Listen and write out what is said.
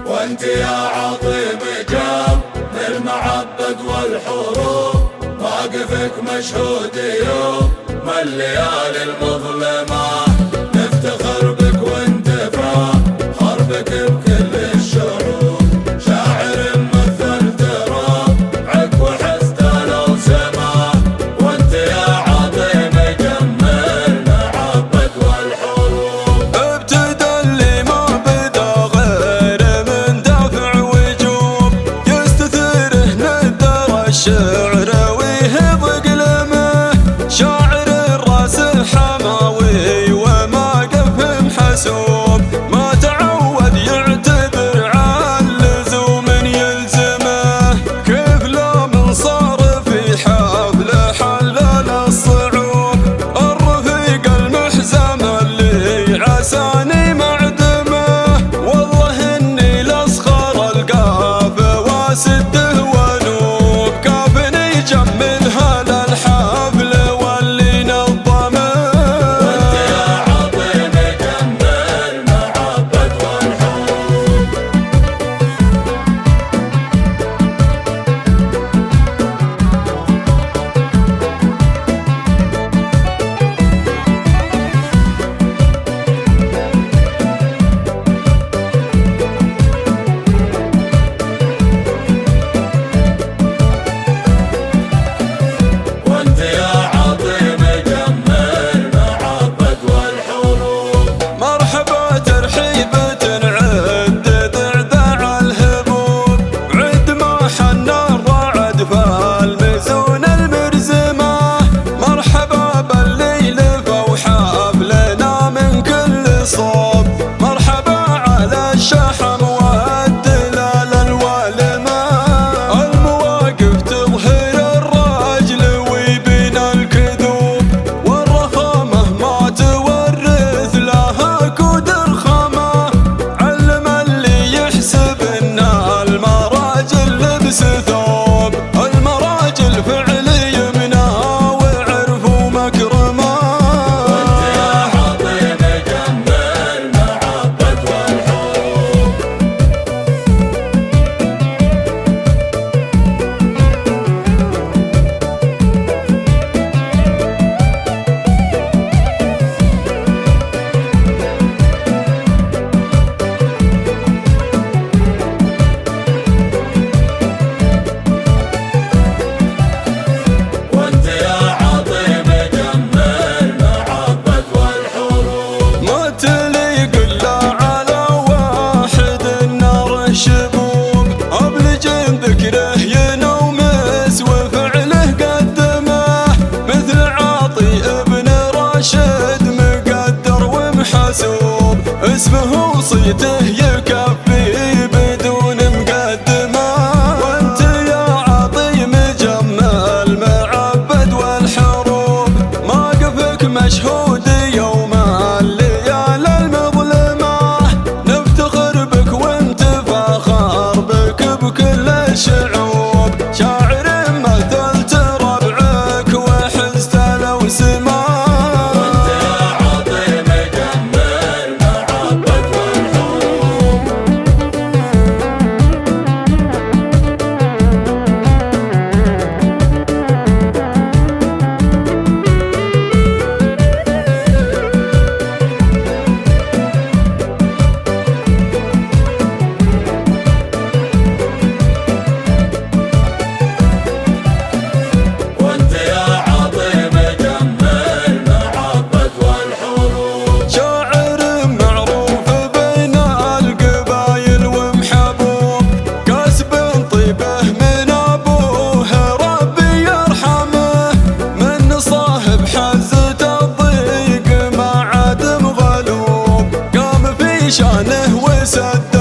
وانت يا عظيم جام للمعبد والحروب، واقفك مشهود يوم من الليالي المظلمة، نفتخر بك وانتفى حربك بكل الشعوب، شاعر مثل ترابعك وحزت لو سما، وانت يا عظيم جم المعبد والحروب. ابتدى اللي ما بدا غير من دافع وجوب، يستثيره ندر الشعر ويهض قلمه، شاعر الراس حماوي وما قف محسوب، ما تعود يعتذر عن لزوم يلزمه، كيف لا من صار في حفله حلل الصعوب، الرفيق المحزم اللي عساني معدمه، والله اني لاسخر القاف واسده ونوب، كافني جمل هذا الحفل واللي نظمه. وانت يا عظيم جم المعبد والحروب. وانت يا عظيم جم المعبد والحروب. مرحبا ترحيبة عد ذعذع الهبوب، عد ما حن الرعد فالمزون المرزمة، مرحبا بالليل فوحافلنا من كل صوب، مرحبا على الشحم والدلال الوالمة، المواقف تظهر الراجل ويبين الكذوب، والرخامة ما تورث لها كود رخامة، علم اللي يحسب ان المراجل لبس ثوب، المراجل فعل يمنى وعرف مكرمة. وانت يا عظيم جم المعبد والحروب. وانت يا عظيم جم المعبد والحروب. ما تليق الا على واحد النار شبوب، ابلج ذكره ينومس وفعله قدمه، مثل عاطي ابن راشد مقدر ومحسوب، اسمه وصيته يكفي بدون مقدمه. وانت يا عظيم جم المعبد والحروب، موقفك مشهود يوم الليالي المظلمة، نفتخر بك وانت فاخر بك بكل الشعوب، شاعر مثل تربعك وحزت لو سما. وانت يا عظيم جم المعبد والحروب. وانت يا عظيم جم المعبد والحروب. شاعر معروف بين القبايل ومحبوب، كاسب طيبه من ابوه ربي يرحمه، من صاحب حزة الضيق ما عاد مغلوب، قام في شانه وسد